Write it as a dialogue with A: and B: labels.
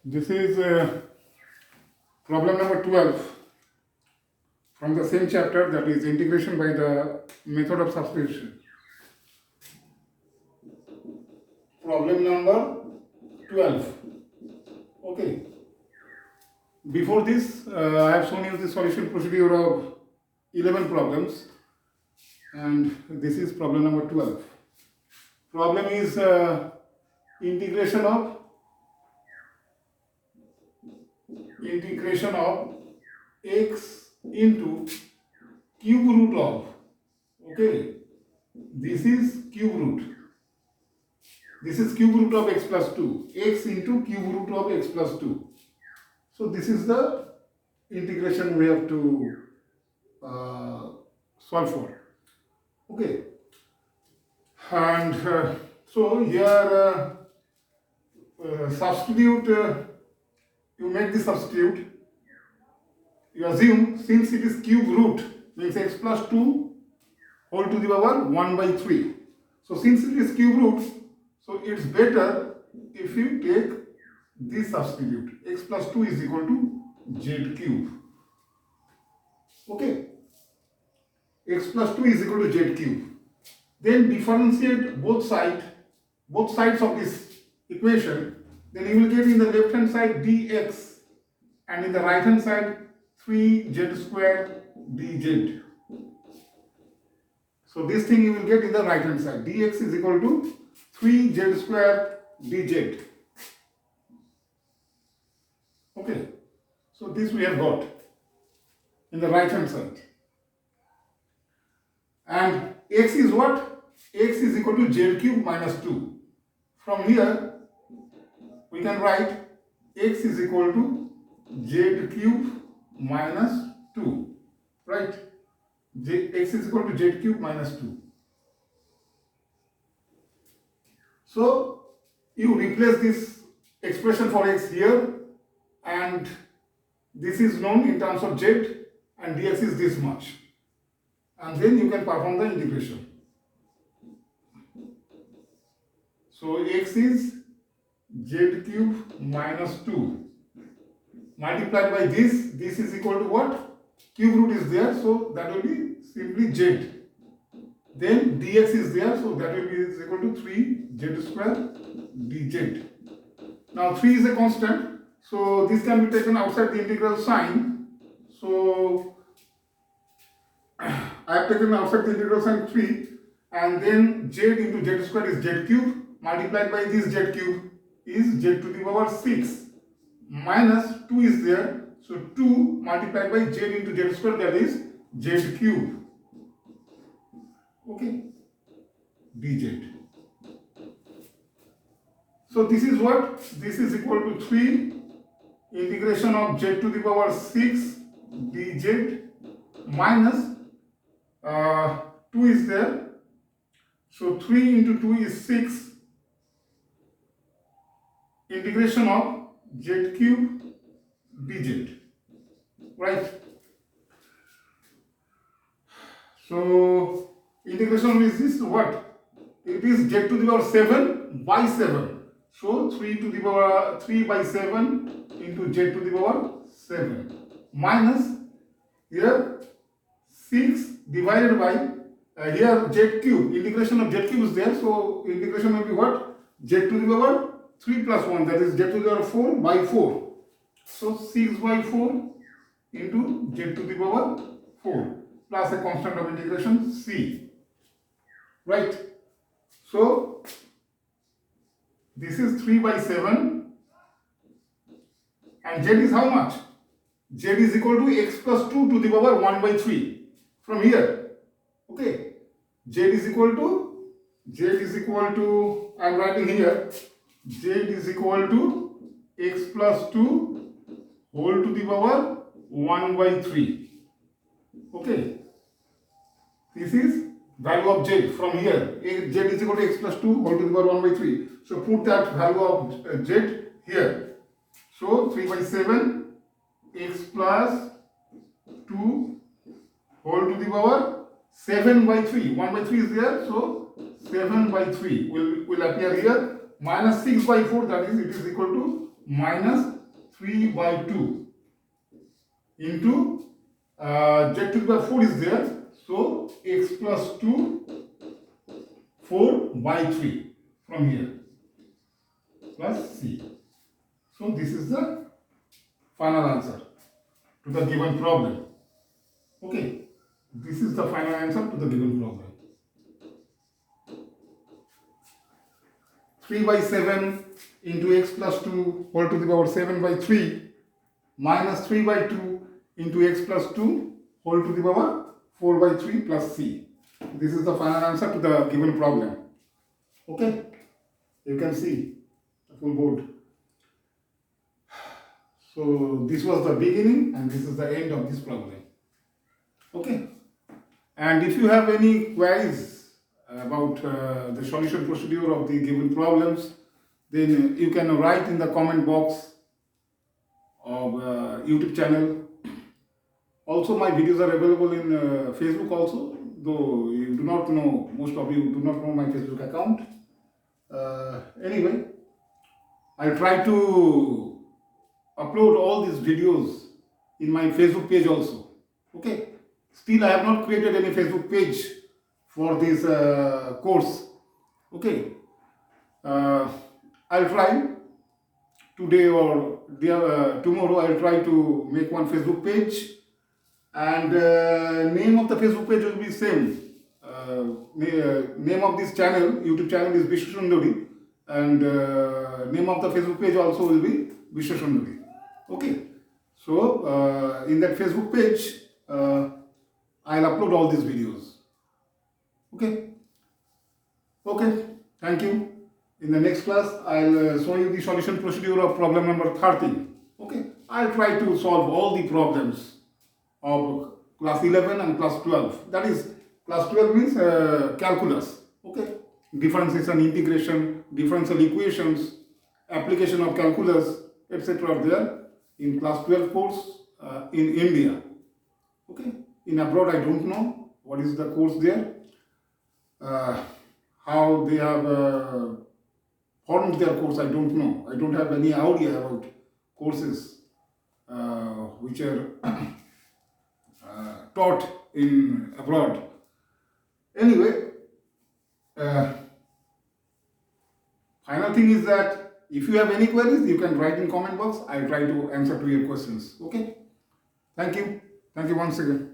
A: This is problem number 12 from the same chapter, that is integration by the method of substitution. Problem number 12. Okay. Before this, I have shown you the solution procedure of 11 problems, and this is problem number 12. Problem is integration of x into cube root of, okay, this is cube root. This is cube root of x plus 2, x into cube root of x plus 2. So this is the integration we have to solve for. Okay. And so here substitute, you make the substitute. You assume since it is cube root, means x plus 2 whole to the power 1 by 3. So since it is cube root, so it's better if you take this substitute. X plus 2 is equal to z cube. Okay. X plus 2 is equal to z cube. Then differentiate both sides of this equation. Then you will get in the left hand side dx and in the right hand side 3z square dz. So this thing you will get in the right hand side. Dx is equal to 3z square dz. Okay. So this we have got in the right hand side. And x is what? X is equal to z cube minus 2. From here we can write x is equal to z cube minus 2. Right? X is equal to z cube minus 2. So you replace this expression for x here, and this is known in terms of z, and dx is this much. And then you can perform the integration. So x is z cube minus 2 multiplied by this is equal to what? Cube root is there, so that will be simply z. Then dx is there, so that will be equal to 3z square dz. Now 3 is a constant, so this can be taken outside the integral sign. So I have taken outside the integral sign 3, and then z into z square is z cube multiplied by this z cube is z to the power 6 minus 2 is there, so 2 multiplied by z into z square, that is z cube. Okay, dz. So this is what? This is equal to 3 integration of z to the power 6 dz minus 2 is there, so 3 into 2 is 6 integration of z cube dz. Right? So integration is this what? It is z to the power 7 by 7. So 3 to the power 3 by 7 into z to the power 7 minus here 6 divided by here z cube. Integration of z cube is there, so integration will be what? Z to the power 3 plus 1, that is z to the power 4 by 4. So 6 by 4 into z to the power 4 plus a constant of integration c. Right? So this is 3 by 7, and z is how much? Z is equal to x plus 2 to the power 1 by 3 from here. Okay, z is equal to I am writing here, z is equal to x plus 2 whole to the power 1 by 3. Okay, this is value of z from here. Z is equal to x plus 2 whole to the power 1 by 3. So put that value of z here. So 3 by 7 x plus 2 whole to the power 7 by 3. 1 by 3 is there, so 7 by 3 will appear here, minus 6 by 4, that is it is equal to minus 3 by 2 into z to the power 4 is there, so x plus 2 4 by 3 from here plus c. So this is the final answer to the given problem. Okay, this is the final answer to the given problem. 3 by 7 into x plus 2 whole to the power 7 by 3 minus 3 by 2 into x plus 2 whole to the power 4 by 3 plus c. This is the final answer to the given problem. Okay, you can see the full board. So this was the beginning and this is the end of this problem. Okay, and if you have any queries about the solution procedure of the given problems, then you can write in the comment box of YouTube channel. Also my videos are available in Facebook also, though you do not know, most of you do not know my Facebook account. Anyway, I'll try to upload all these videos in my Facebook page also. Okay, still I have not created any Facebook page for this course. Okay, I'll try today or tomorrow. I'll try to make one Facebook page, and name of the Facebook page will be same. Name of this channel, YouTube channel, is Vishwa Sundari, and name of the Facebook page also will be Vishwa Sundari. Okay, so in that Facebook page, I'll upload all these videos. Okay. Okay, thank you. In the next class, I'll show you the solution procedure of problem number 13. Okay, I'll try to solve all the problems of class 11 and class 12. That is, class 12 means calculus. Okay, differentiation, integration, differential equations, application of calculus, etc. are there in class 12 course in India. Okay, in abroad I don't know what is the course there, how they have formed their course, I don't know. I don't have any idea about courses which are taught in abroad. Anyway, final thing is that if you have any queries, you can write in comment box. I'll try to answer to your questions. Okay, thank you once again.